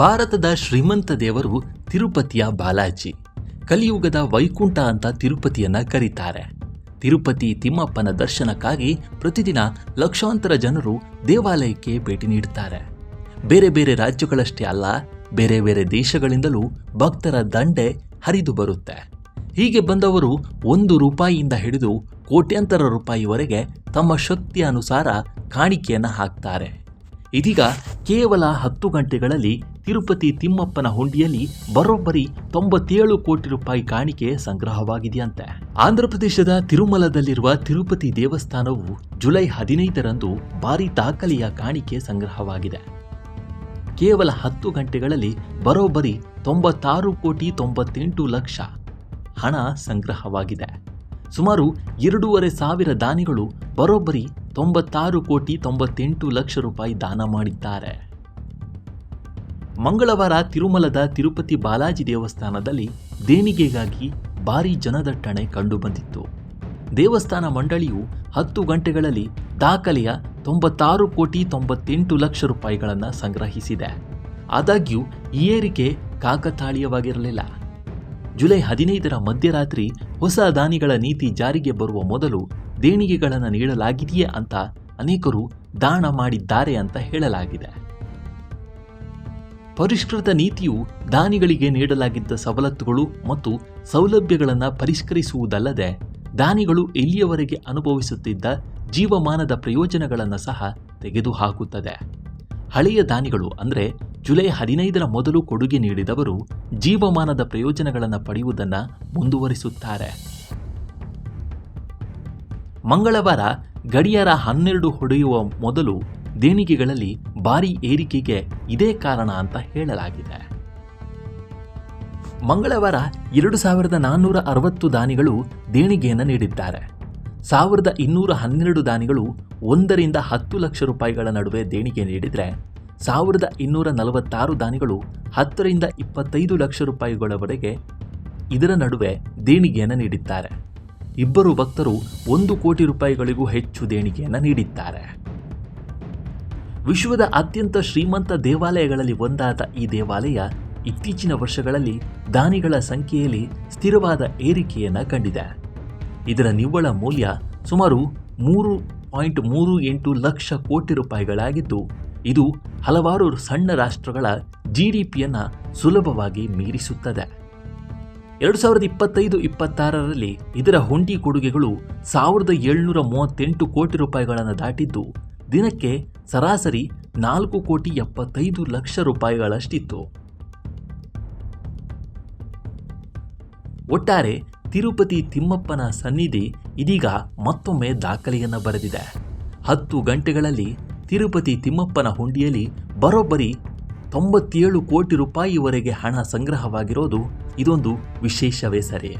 ಭಾರತದ ಶ್ರೀಮಂತ ದೇವರು ತಿರುಪತಿಯ ಬಾಲಾಜಿ. ಕಲಿಯುಗದ ವೈಕುಂಠ ಅಂತ ತಿರುಪತಿಯನ್ನ ಕರೀತಾರೆ. ತಿರುಪತಿ ತಿಮ್ಮಪ್ಪನ ದರ್ಶನಕ್ಕಾಗಿ ಪ್ರತಿದಿನ ಲಕ್ಷಾಂತರ ಜನರು ದೇವಾಲಯಕ್ಕೆ ಭೇಟಿ ನೀಡುತ್ತಾರೆ. ಬೇರೆ ಬೇರೆ ರಾಜ್ಯಗಳಷ್ಟೇ ಅಲ್ಲ, ಬೇರೆ ಬೇರೆ ದೇಶಗಳಿಂದಲೂ ಭಕ್ತರ ದಂಡೆ ಹರಿದು ಬರುತ್ತೆ. ಹೀಗೆ ಬಂದವರು 1 ರೂಪಾಯಿಯಿಂದ ಹಿಡಿದು ಕೋಟ್ಯಾಂತರ ರೂಪಾಯಿವರೆಗೆ ತಮ್ಮ ಶಕ್ತಿಯ ಅನುಸಾರ ಕಾಣಿಕೆಯನ್ನು ಹಾಕ್ತಾರೆ. ಇದೀಗ ಕೇವಲ 10 ಗಂಟೆಗಳಲ್ಲಿ ತಿರುಪತಿ ತಿಮ್ಮಪ್ಪನ ಹುಂಡಿಯಲ್ಲಿ ಬರೋಬ್ಬರಿ 97 ಕೋಟಿ ರೂಪಾಯಿ ಕಾಣಿಕೆ ಸಂಗ್ರಹವಾಗಿದೆಯಂತೆ. ಆಂಧ್ರಪ್ರದೇಶದ ತಿರುಮಲದಲ್ಲಿರುವ ತಿರುಪತಿ ದೇವಸ್ಥಾನವು ಜುಲೈ 15ರಂದು ಭಾರಿ ದಾಖಲೆಯ ಕಾಣಿಕೆ ಸಂಗ್ರಹವಾಗಿದೆ. ಕೇವಲ 10 ಗಂಟೆಗಳಲ್ಲಿ ಬರೋಬ್ಬರಿ 96 ಕೋಟಿ 98 ಲಕ್ಷ ಹಣ ಸಂಗ್ರಹವಾಗಿದೆ. ಸುಮಾರು 2,500 ದಾನಿಗಳು ಬರೋಬ್ಬರಿ 96 ಕೋಟಿ 98 ಲಕ್ಷ ರೂಪಾಯಿ ದಾನ ಮಾಡಿದ್ದಾರೆ. ಮಂಗಳವಾರ ತಿರುಮಲದ ತಿರುಪತಿ ಬಾಲಾಜಿ ದೇವಸ್ಥಾನದಲ್ಲಿ ದೇಣಿಗೆಗಾಗಿ ಭಾರೀ ಜನದಟ್ಟಣೆ ಕಂಡುಬಂದಿತ್ತು. ದೇವಸ್ಥಾನ ಮಂಡಳಿಯು 10 ಗಂಟೆಗಳಲ್ಲಿ ದಾಖಲೆಯ 96 ಕೋಟಿ 98 ಲಕ್ಷ ರೂಪಾಯಿಗಳನ್ನು ಸಂಗ್ರಹಿಸಿದೆ. ಆದಾಗ್ಯೂ ಈ ಏರಿಕೆ ಕಾಕತಾಳೀಯವಾಗಿರಲಿಲ್ಲ. ಜುಲೈ 15ರ ಮಧ್ಯರಾತ್ರಿ ಹೊಸ ದಾನಿಗಳ ನೀತಿ ಜಾರಿಗೆ ಬರುವ ಮೊದಲು ದೇಣಿಗೆಗಳನ್ನು ನೀಡಲಾಗಿದೆಯೇ ಅಂತ ಅನೇಕರು ದಾನ ಮಾಡಿದ್ದಾರೆ ಅಂತ ಹೇಳಲಾಗಿದೆ. ಪರಿಷ್ಕೃತ ನೀತಿಯು ದಾನಿಗಳಿಗೆ ನೀಡಲಾಗಿದ್ದ ಸವಲತ್ತುಗಳು ಮತ್ತು ಸೌಲಭ್ಯಗಳನ್ನು ಪರಿಷ್ಕರಿಸುವುದಲ್ಲದೆ ದಾನಿಗಳು ಇಲ್ಲಿಯವರೆಗೆ ಅನುಭವಿಸುತ್ತಿದ್ದ ಜೀವಮಾನದ ಪ್ರಯೋಜನಗಳನ್ನು ಸಹ ತೆಗೆದುಹಾಕುತ್ತದೆ. ಹಳೆಯ ದಾನಿಗಳು ಅಂದರೆ ಜುಲೈ 15ರ ಮೊದಲು ಕೊಡುಗೆ ನೀಡಿದವರು ಜೀವಮಾನದ ಪ್ರಯೋಜನಗಳನ್ನು ಪಡೆಯುವುದನ್ನು ಮುಂದುವರಿಸುತ್ತಾರೆ. ಮಂಗಳವಾರ ಗಡಿಯಾರ 12 ಹೊಡೆಯುವ ಮೊದಲು ದೇಣಿಗೆಗಳಲ್ಲಿ ಭಾರೀ ಏರಿಕೆಗೆ ಇದೇ ಕಾರಣ ಅಂತ ಹೇಳಲಾಗಿದೆ. ಮಂಗಳವಾರ 2,460 ದಾನಿಗಳು ದೇಣಿಗೆಯನ್ನು ನೀಡಿದ್ದಾರೆ. 1,212 ದಾನಿಗಳು 1 ರಿಂದ 10 ಲಕ್ಷ ರೂಪಾಯಿಗಳ ನಡುವೆ ದೇಣಿಗೆ ನೀಡಿದರೆ 1,246 ದಾನಿಗಳು 10 ರಿಂದ 25 ಲಕ್ಷ ರೂಪಾಯಿಗಳವರೆಗೆ ಇದರ ನಡುವೆ ದೇಣಿಗೆಯನ್ನು ನೀಡಿದ್ದಾರೆ. 2 ಭಕ್ತರು 1 ಕೋಟಿ ರೂಪಾಯಿಗಳಿಗೂ ಹೆಚ್ಚು ದೇಣಿಗೆಯನ್ನು ನೀಡಿದ್ದಾರೆ. ವಿಶ್ವದ ಅತ್ಯಂತ ಶ್ರೀಮಂತ ದೇವಾಲಯಗಳಲ್ಲಿ ಒಂದಾದ ಈ ದೇವಾಲಯ ಇತ್ತೀಚಿನ ವರ್ಷಗಳಲ್ಲಿ ದಾನಿಗಳ ಸಂಖ್ಯೆಯಲ್ಲಿ ಸ್ಥಿರವಾದ ಏರಿಕೆಯನ್ನು ಕಂಡಿದೆ. ಇದರ ನಿವ್ವಳ ಮೌಲ್ಯ ಸುಮಾರು 3.38 ಲಕ್ಷ ಕೋಟಿ ರೂಪಾಯಿಗಳಾಗಿದ್ದು, ಇದು ಹಲವಾರು ಸಣ್ಣ ರಾಷ್ಟ್ರಗಳ GDPಯನ್ನು ಸುಲಭವಾಗಿ ಮೀರಿಸುತ್ತದೆ. 2025-26ರಲ್ಲಿ ಇದರ ಹುಂಡಿ ಕೊಡುಗೆಗಳು 1,738 ಕೋಟಿ ರೂಪಾಯಿಗಳನ್ನು ದಾಟಿದ್ದು, ದಿನಕ್ಕೆ ಸರಾಸರಿ 4 ಕೋಟಿ 75 ಲಕ್ಷ ರೂಪಾಯಿಗಳಷ್ಟಿತ್ತು. ಒಟ್ಟಾರೆ ತಿರುಪತಿ ತಿಮ್ಮಪ್ಪನ ಸನ್ನಿಧಿ ಇದೀಗ ಮತ್ತೊಮ್ಮೆ ದಾಖಲೆಯನ್ನು ಬರೆದಿದೆ. 10 ಗಂಟೆಗಳಲ್ಲಿ ತಿರುಪತಿ ತಿಮ್ಮಪ್ಪನ ಹುಂಡಿಯಲ್ಲಿ ಬರೋಬ್ಬರಿ 97 ಕೋಟಿ ರೂಪಾಯಿವರೆಗೆ ಹಣ ಸಂಗ್ರಹವಾಗಿರೋದು ಇದೊಂದು ವಿಶೇಷವೇ ಸರಿ.